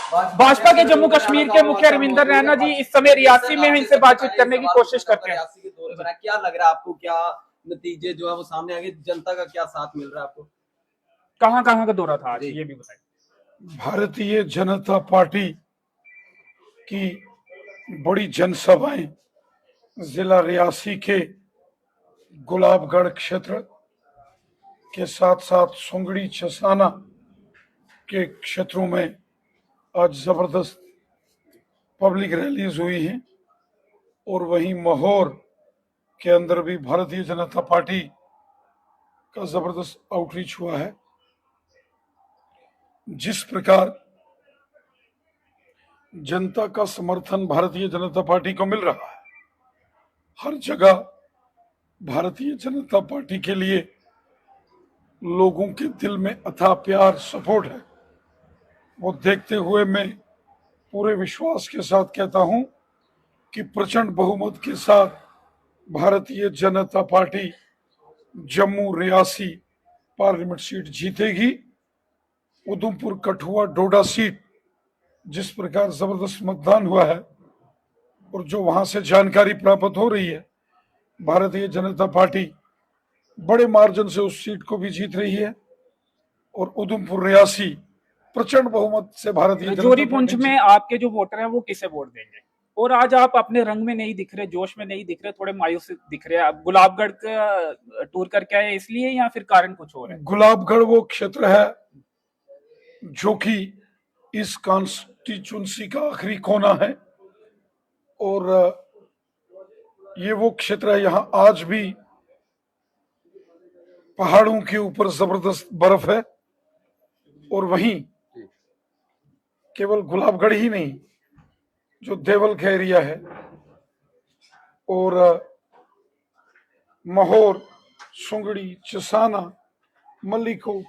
भाजपा के जम्मू कश्मीर के मुखिया रविंदर रैना जी इस समय रियासी में इनसे बातचीत करने की कोशिश करते हैं। रियासी के दौरे पर क्या लग रहा है आपको, क्या नतीजे जो है वो सामने आएंगे, जनता का क्या साथ मिल रहा है आपको? कहाँ कहाँ का दौरा था आज, ये भी बताइए। भारतीय जनता पार्टी की बड़ी जनसभाएं जिला रियासी के गुलाबगढ़ क्षेत्र के साथ साथ सुंगड़ी चसाना के क्षेत्रों में आज जबरदस्त पब्लिक रैलीज हुई हैं और वहीं महोर के अंदर भी भारतीय जनता पार्टी का जबरदस्त आउटरीच हुआ है। जिस प्रकार जनता का समर्थन भारतीय जनता पार्टी को मिल रहा है, हर जगह भारतीय जनता पार्टी के लिए लोगों के दिल में अथाह प्यार सपोर्ट है, वो देखते हुए मैं पूरे विश्वास के साथ कहता हूं कि प्रचंड बहुमत के साथ Bharatiya Janata party Jammu Reasi parliament seat जीतेगी। उधमपुर कठुआ डोडा सीट जिस प्रकार जबरदस्त मतदान हुआ है और जो वहां से जानकारी प्राप्त हो रही है, भारतीय जनता पार्टी बड़े मार्जिन से उस सीट को भी जीत रही है और उधमपुर रियासी प्रचंड बहुमत से भारतीय जोरी पुंछ में आपके जो वोटर हैं वो किसे वोट देंगे? और आज आप अपने रंग में नहीं दिख रहे, जोश में नहीं दिख रहे, थोड़े मायूस दिख रहे हैं। आप गुलाबगढ़ का टूर करके आए इसलिए या फिर कारण कुछ और है? गुलाबगढ़ वो क्षेत्र है जो कि इस कॉन्स्टिट्यूंसी का आखिरी कोना है और ये वो क्षेत्र है, यहाँ आज भी पहाड़ों के ऊपर जबरदस्त बर्फ है और वहीं केवल गुलाबगढ़ ही नहीं, जो देवल का एरिया है और महोर, सुंगड़ी, चसाना, मल्लीकोट,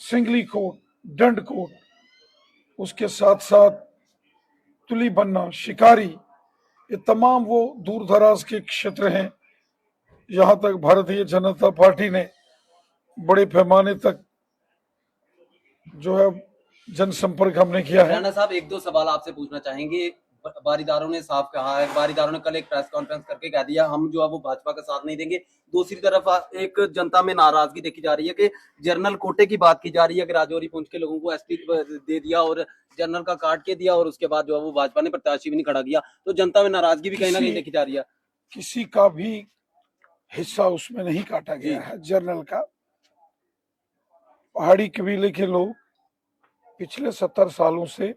सिंगलीकोट, डंडकोट, उसके साथ साथ तुलीबन्ना, शिकारी, ये तमाम वो दूर दराज के क्षेत्र हैं। यहां तक भारतीय जनता पार्टी ने बड़े पैमाने तक जो है जनसंपर्क हमने किया है। राणा साहब, एक दो सवाल आपसे पूछना चाहेंगे। बारीदारों ने साफ कहा है, बारीदारों ने कल एक प्रेस कॉन्फ्रेंस करके कह दिया हम जो है वो भाजपा का साथ नहीं देंगे। दूसरी तरफ एक जनता में नाराजगी देखी जा रही है कि जनरल कोटे की बात की जा रही है कि राजौरी पुंछ के लोगों को एसपी दे दिया और जनरल का काट के दिया और उसके बाद जो है वो भाजपा ने प्रत्याशी भी नहीं खड़ा किया, तो जनता में नाराजगी भी कहीं ना कहीं देखी जा रही है। किसी का भी हिस्सा उसमें नहीं काटा गया है जनरल का। पहाड़ी कबीले के लोग पिछले 70 सालों से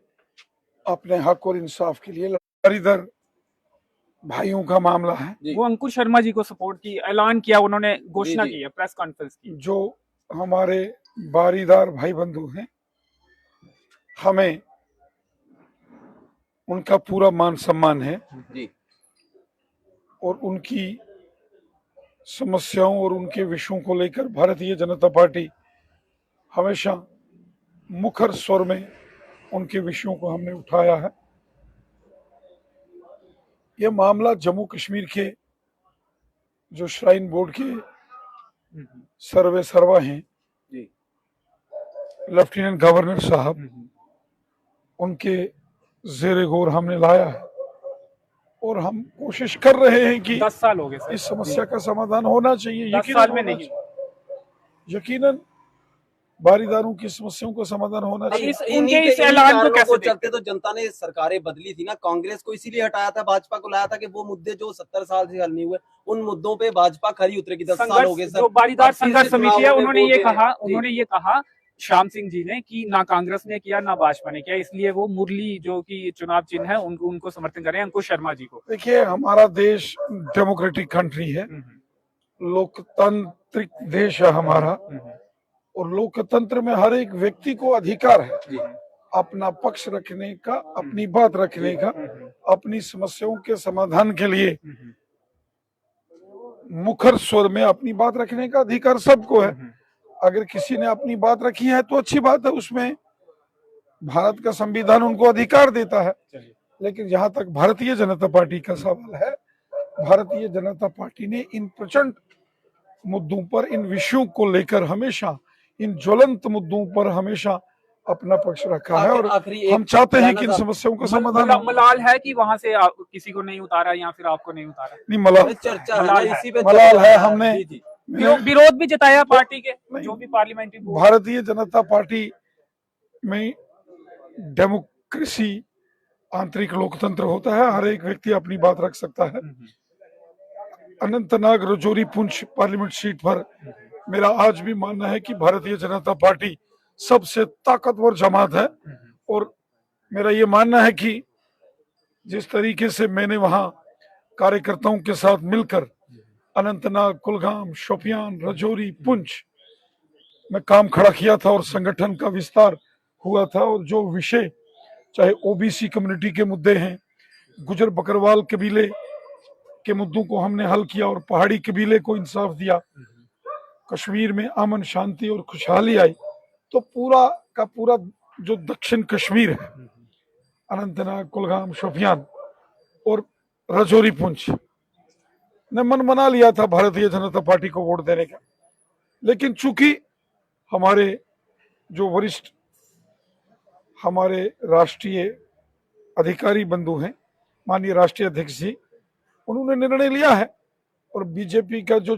अपने हक और इंसाफ के लिए लड़ाईदार भाइयों का मामला है। वो अंकुश शर्मा जी को सपोर्ट की ऐलान किया, उन्होंने घोषणा की है, प्रेस कॉन्फ्रेंस की। जो हमारे बारीदार भाई बंधु हैं, हमें उनका पूरा मान सम्मान है जी। और उनकी समस्याओं और उनके विषयों को लेकर भारतीय जनता पार्टी हमेशा मुखर स्वर में उनके विषयों को हमने उठाया है। यह मामला जम्मू कश्मीर के जो श्राइन बोर्ड के सर्वे सर्वा हैं, लेफ्टिनेंट गवर्नर साहब, उनके जेरे गौर हमने लाया है और हम कोशिश कर रहे हैं कि 10 साल हो गए इस समस्या का समाधान होना चाहिए। 10 साल में नहीं, यकीनन बारीदारों की समस्याओं का समाधान होना चाहिए। उनके इस ऐलान को कैसे चलते तो जनता ने सरकारें बदली थी ना, कांग्रेस को इसीलिए हटाया था, भाजपा को लाया था कि वो मुद्दे जो 70 साल से हल नहीं हुए उन मुद्दों पे भाजपा खरी उतरेगी। 10 साल हो गए सर। जो बारीदार संघर्ष समिति है उन्होंने ये कहा श्याम सिंह जी ने कि ना कांग्रेस ने किया ना भाजपा ने किया, इसलिए वो मुरली जो कि चुनाव चिन्ह है उनको समर्थन करें, अंकुश शर्मा जी को। देखिए, हमारा देश डेमोक्रेटिक कंट्री है, लोकतांत्रिक देश है हमारा और लोकतंत्र में हर एक व्यक्ति को अधिकार है अपना पक्ष रखने का, अपनी बात रखने का, अपनी समस्याओं के समाधान के लिए मुखर स्वर में अपनी बात रखने का अधिकार सबको है। अगर किसी ने अपनी बात रखी है तो अच्छी बात है, उसमें भारत का संविधान उनको अधिकार देता है। लेकिन जहां तक भारतीय जनता पार्टी का सवाल है, भारतीय जनता पार्टी ने इन प्रचंड मुद्दों पर, इन विषयों को लेकर हमेशा इन ज्वलंत मुद्दों पर हमेशा अपना पक्ष रखा है और आखिरी हम चाहते हैं कि इन समस्याओं का समाधान हो। मलाल है कि वहां से किसी को नहीं उतारा या फिर आपको नहीं उतारा? नहीं, मलाल चर्चा है मलाल ना, है। इसी पे मलाल चर्चा है। हमने जी, जी। विरोध भी जताया पार्टी के जो भी parliamentary board. Bharatiya Janata party में डेमोक्रेसी, आंतरिक लोकतंत्र होता है, हर एक व्यक्ति अपनी बात रख सकता है। अनंतनाग रजौरी पुंछ पार्लियामेंट सीट पर मेरा आज भी मानना है कि भारतीय जनता पार्टी सबसे ताकतवर जमात है और मेरा ये मानना है कि जिस तरीके से मैंने वहां कार्यकर्ताओं के साथ मिलकर अनंतनाग, कुलगाम, शोपियान, रजौरी, पुंछ में काम खड़ा किया था और संगठन का विस्तार हुआ था और जो विषय चाहे ओबीसी कम्युनिटी के मुद्दे हैं, गुजर बकरवाल कबीले के मुद्दों को हमने हल किया और पहाड़ी कबीले को इंसाफ दिया, कश्मीर में अमन शांति और खुशहाली आई, तो पूरा का पूरा जो दक्षिण कश्मीर है, अनंतनाग, कुलगाम, शोपियान और रजौरी पुंछ ने मन बना लिया था भारतीय जनता पार्टी को वोट देने का। लेकिन चूंकि हमारे जो वरिष्ठ हमारे राष्ट्रीय अधिकारी बंधु हैं, माननीय राष्ट्रीय अध्यक्ष जी, उन्होंने निर्णय लिया है और बीजेपी का जो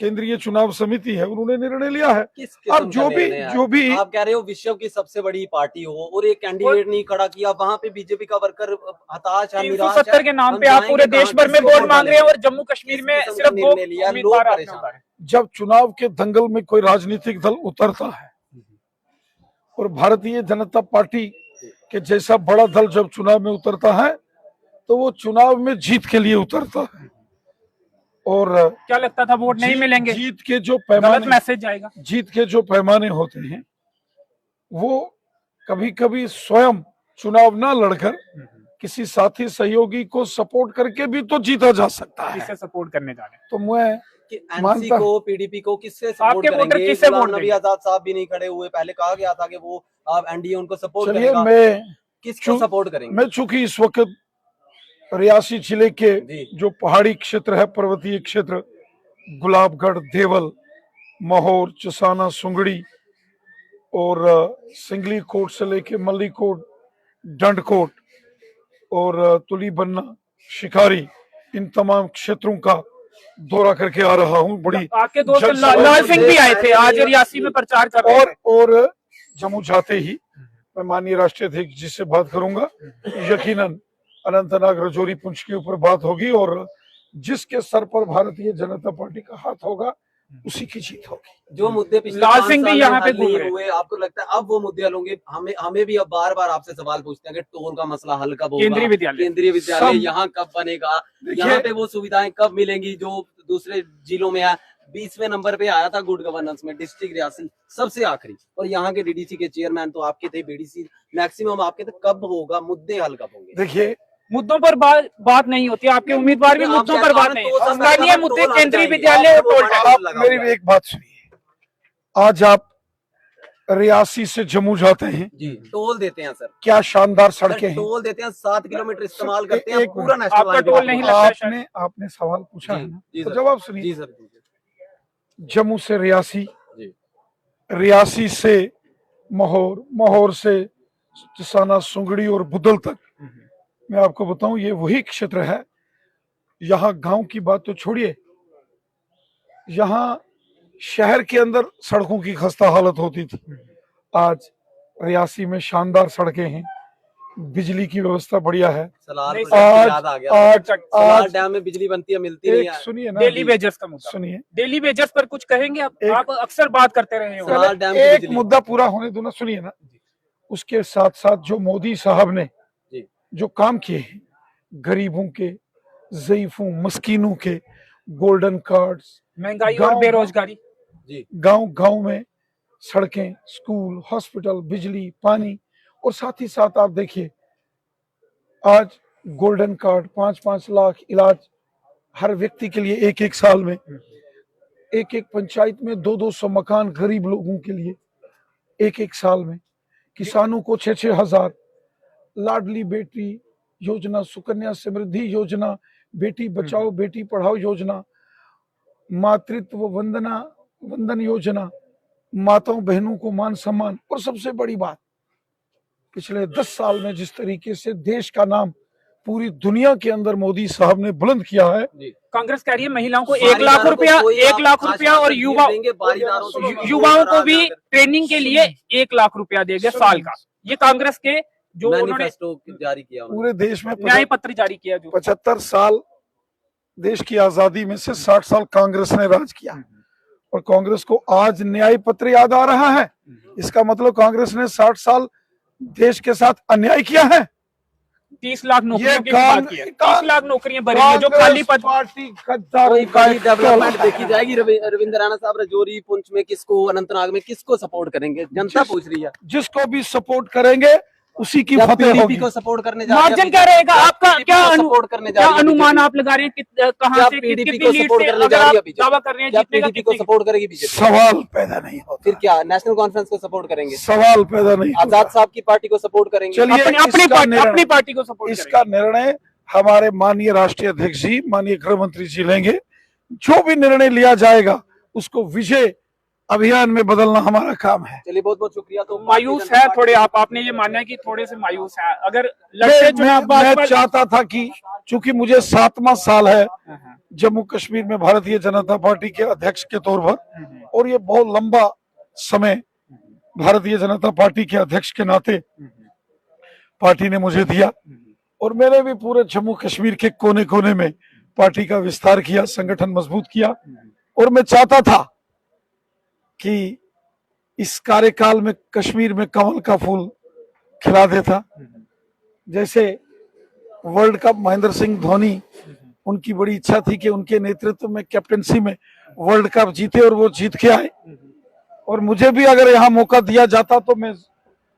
केंद्रीय चुनाव समिति है उन्होंने निर्णय लिया है। किस अब किस्म का निर्णय है? जो भी आप कह रहे हो विश्व की सबसे बड़ी पार्टी हो और एक कैंडिडेट नहीं खड़ा किया, वहां पे बीजेपी का वर्कर हताश है, निराश है। 370 के नाम हम पे आप जाएंगे पूरे देश कहाँ? भर में किसको वोट वोट मांग रहे हैं डालेंगे? और जम्मू कश्मीर किस में किस्म सिर्फ का 2 निर्णय लिया? लोग उम्मीदवार आपने परेशान। उतारे। जब चुनाव के दंगल में कोई राजनीतिक दल उतरता है और भारतीय जनता पार्टी के जैसा बड़ा दल जब चुनाव में उतरता है तो वो चुनाव में जीत के लिए उतरता है और क्या लगता था वोट नहीं मिलेंगे? जीत के जो गलत पैमाने मैसेज जाएगा। जीत के जो पैमाने होते हैं वो कभी कभी स्वयं चुनाव ना लड़कर किसी साथी सहयोगी को सपोर्ट करके भी तो जीता जा सकता है। किसे सपोर्ट करने जा रहे हैं? तो मैं कि एनसी मानता को, पीडीपी को किससे सपोर्ट आपके वोटर करेंगे? किससे गुलाम वोट नबी देंगे? आजाद साहब भी नहीं खड़े हुए, पहले कहा गया था कि वो आप एनडीए उनको सपोर्ट चलिए करेगा। मैं किसको सपोर्ट करेंगे? मैं चूंकि इस वक्त रियासी जिले के जी। जो पहाड़ी क्षेत्र है, पर्वतीय क्षेत्र, गुलाबगढ़, देवल, महोर, चसाना, सुंगड़ी और सिंगली कोट से लेके मल्ली कोट, डंडकोट और तुली बन्ना, शिकारी, इन तमाम क्षेत्रों का दौरा करके आ रहा हूं। बड़ी आपके दोस्त जनसभा लाल सिंह भी आए थे, आज रियासी में प्रचार कर रहे थे। और जम्मू जाते ही मैं माननीय राष्ट्रीय अध्यक्ष जी से बात करूंगा, यकीनन अनंतनाग, रजौरी, पुंछ के ऊपर बात होगी और जिसके सर पर भारतीय जनता पार्टी का हाथ होगा उसी की जीत होगी। जो मुद्दे पिछले लाल 5 सिंह भी साल में यहाँ पे हल घूम नहीं रहे हैं। हुए, आपको लगता है अब वो मुद्दे हल होंगे? हमें भी अब बार बार आपसे सवाल पूछते हैं कि टोल का मसला हल कब होगा, केंद्रीय विद्यालय सब- यहाँ कब बनेगा, देखिए- यहाँ पे वो सुविधाएं कब मिलेंगी जो दूसरे जिलों में है। 20वें नंबर पे आया था गुड गवर्नेंस में डिस्ट्रिक्ट रियासी, सबसे आखिरी, और यहाँ के डीडीसी के चेयरमैन तो आपके थे, बीडीसी मैक्सिमम आपके थे। कब होगा, मुद्दे हल कब होंगे? देखिए, मुद्दों पर बात नहीं होती, आपके उम्मीदवार भी आप मुद्दों कहते पर बात हैं नहीं। तो सब स्थानीय मतलब मुद्दे, टोल हट केंद्रीय जाएंगे। विद्यालय और आपको टोल वो टैक्स। आप लगा मेरी हुआ है। एक बात सुनिए, आज आप रियासी से जम्मू जाते हैं, जी, टोल देते हैं सर, क्या शानदार सर सड़कें हैं। टोल देते हैं, 7 किलोमीटर इस्तेमाल करते हैं, एक पूरा मिनट, नेशनल आपका हाईवे टोल नहीं लगता है शायद। आपने सवाल पूछा है ना, जी तो सर। जवाब सुनिए। जी सर। जम्मू से रियासी, जी। रियासी से महोर, महोर से चसाना, सुंगड़ी और बुदल तक, मैं आपको बताऊं ये वही क्षेत्र है। यहाँ गांव की बात तो छोड़िए, यहाँ शहर के अंदर सड़कों की खस्ता हालत होती थी। आज रियासी में शानदार सड़कें हैं, बिजली की व्यवस्था बढ़िया है। सलार नहीं, प्रोजेक्ट आज याद आ गया। आज सलार आज डैम में बिजली बनती है, मिलती नहीं एक है। सुनिए ना, डेली वेजेस का मुद्दा, सुनिए, डेली वेजेस पर कुछ कहेंगे आप? एक- आप अक्सर बात करते रहे हो। सलार डैम की एक बिजली। मुद्दा पूरा होने दो ना, सुनिए ना। उसके साथ साथ जो मोदी साहब ने जी। जो काम किए हैं, गरीबों के, ज़ईफों, मस्कीनों के गोल्डन कार्ड्स, महंगाई और गाँव- बेरोजगारी, गांव गांव में सड़कें, स्कूल, हॉस्पिटल, बिजली, पानी, और साथ ही साथ आप देखिए आज गोल्डन कार्ड, 5-5 लाख इलाज हर व्यक्ति के लिए, एक साल में, एक पंचायत में 200 मकान गरीब लोगों के लिए, एक साल में, किसानों को 6-6 हजार, लाडली बेटी योजना, सुकन्या समृद्धि योजना, बेटी बचाओ बेटी पढ़ाओ योजना, मातृत्व वंदन योजना, माताओं बहनों को मान सम्मान, और सबसे बड़ी बात, पिछले 10 साल में जिस तरीके से देश का नाम पूरी दुनिया के अंदर मोदी साहब ने बुलंद किया है। कांग्रेस कह रही है महिलाओं को 1 लाख रुपया, 1 लाख रुपया और युवाओं को भी ट्रेनिंग के लिए 1 लाख रुपया देंगे साल का। ये कांग्रेस के जो उन्होंने जारी किया, पूरे देश में न्याय पत्र जारी किया। जो 75 साल देश की आजादी में से 60 साल कांग्रेस ने राज किया, और कांग्रेस को आज न्याय पत्र याद आ रहा है। इसका मतलब कांग्रेस ने 60 साल देश के साथ अन्याय किया है। 30 लाख नौकरियों की बात की है। 30 लाख नौकरियां भरी है जो खाली पद। पार्टी डेवलपमेंट देखी जाएगी। रविंद्र राणा साहब राजौरी, पुंछ में किसको, अनंतनाग में किसको सपोर्ट करेंगे? जनता पूछ रही है। जिसको भी सपोर्ट करेंगे उसी की फतेह होगी। को सपोर्ट करने मार्जिन क्या रहेगा आपका? क्या सपोर्ट करने जा क्या रही है? अनुमान आप लगा रहे हैं कहां से पीडीपी कितनी को लीड सपोर्ट से करने अगर जा रही है आप बीजेपी? दावा कर रहे हैं क्या जीतने का? पीडीपी को सपोर्ट करेगी बीजेपी? सवाल पैदा नहीं होता। फिर क्या नेशनल कॉन्फ्रेंस को सपोर्ट करेंगे? सवाल पैदा नहीं होता। आजाद साहब की पार्टी को सपोर्ट करेंगे? चलिए, अपनी पार्टी को सपोर्ट। इसका निर्णय हमारे माननीय राष्ट्रीय अध्यक्ष जी, माननीय गृह मंत्री जी लेंगे। जो भी निर्णय लिया जाएगा उसको विजय अभियान में बदलना हमारा काम है। चलिए, बहुत बहुत शुक्रिया। तो मायूस है थोड़े आपने ये मानना है कि थोड़े से मायूस है? अगर लड़के चुनाव मैं चाहता था कि चूंकि मुझे 7वां साल है जम्मू कश्मीर में भारतीय जनता पार्टी के अध्यक्ष के तौर पर, और ये बहुत लंबा समय भारतीय जनता पार्टी के अध्यक्ष के नाते पार्टी ने मुझे दिया, और मैंने भी पूरे जम्मू कश्मीर के कोने कोने में पार्टी का विस्तार किया, संगठन मजबूत किया, और मैं चाहता था कि इस कार्यकाल में कश्मीर में कमल का फूल खिला देता। जैसे वर्ल्ड कप महेंद्र सिंह धोनी, उनकी बड़ी इच्छा थी कि उनके नेतृत्व में, कैप्टनसी में वर्ल्ड कप जीते, और वो जीत के आए। और मुझे भी अगर यहाँ मौका दिया जाता तो मैं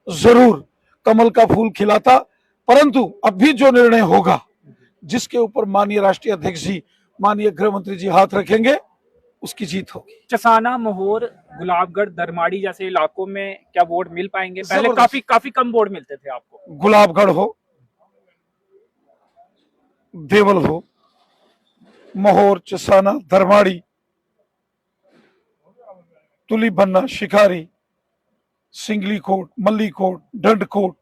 जरूर कमल का फूल खिलाता। परंतु अभी जो निर्णय होगा, जिसके ऊपर माननीय राष्ट्रीय अध्यक्ष जी, माननीय गृह मंत्री जी हाथ रखेंगे, उसकी जीत होगी। चसाना, महोर, गुलाबगढ़, दरमाड़ी जैसे इलाकों में क्या वोट मिल पाएंगे? पहले काफी कम वोट मिलते थे आपको। गुलाबगढ़ हो, देवल हो, महोर, चसाना, दरमाड़ी, तुलीबन्ना, शिकारी, सिंगली कोट, मल्ली कोट, डंड कोट,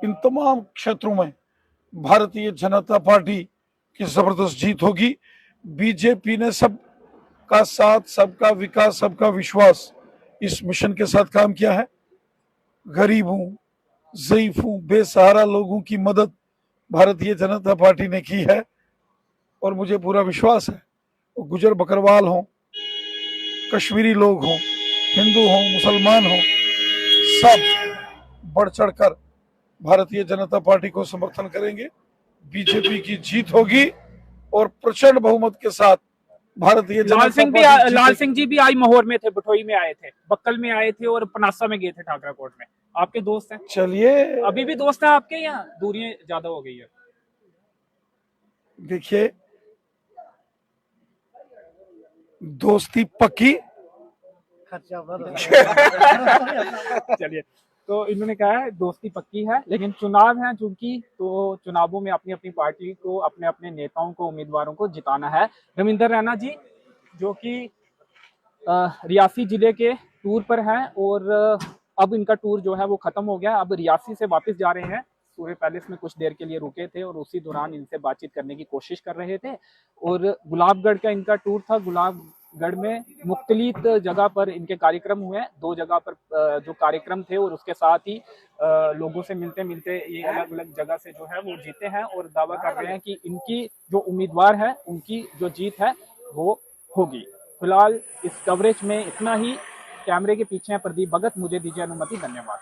इन तमाम क्षेत्रों में भारतीय जनता पार्टी की जबरदस्त जीत होगी। बीजेपी ने सबका साथ, सबका विकास, सबका विश्वास इस मिशन के साथ काम किया है। गरीबों, ज़ईफों, बेसहारा लोगों की मदद भारतीय जनता पार्टी ने की है, और मुझे पूरा विश्वास है वो गुजर बकरवाल हों, कश्मीरी लोग हों, हिंदू हों, मुसलमान हों, सब बढ़ चढ़कर भारतीय जनता पार्टी को समर्थन करेंगे। बीजेपी की जीत होगी, और प्रचंड बहुमत के साथ भारतीय लाल सिंह जी भी आई महोर में थे, बटोई में आए थे, बक्कल में आए थे, और पनासा में गए थे, ठाकरा कोट में। आपके दोस्त हैं? चलिए, अभी भी दोस्त हैं आपके, या दूरियां ज्यादा हो गई है? देखिए, दोस्ती पक्की। चलिए, तो इन्होंने कहा है दोस्ती पक्की है, लेकिन चुनाव है चूंकि, तो चुनावों में अपनी अपनी पार्टी को, अपने अपने नेताओं को, उम्मीदवारों को जिताना है। रविंद्र रैना जी, जो कि रियासी जिले के टूर पर हैं, और अब इनका टूर जो है वो खत्म हो गया। अब रियासी से वापस जा रहे हैं। सूर्य पैलेस में कुछ देर के लिए रुके थे, और उसी दौरान इनसे बातचीत करने की कोशिश कर रहे थे। और गुलाबगढ़ का इनका टूर था। गुलाबगढ़ में मुख्तलिफ जगह पर इनके कार्यक्रम हुए, 2 जगह पर जो कार्यक्रम थे, और उसके साथ ही लोगों से मिलते मिलते ये अलग अलग जगह से जो है वो जीते हैं, और दावा कर रहे हैं कि इनकी जो उम्मीदवार है, उनकी जो जीत है वो होगी। फिलहाल इस कवरेज में इतना ही। कैमरे के पीछे है प्रदीप भगत। मुझे दीजिए अनुमति। धन्यवाद।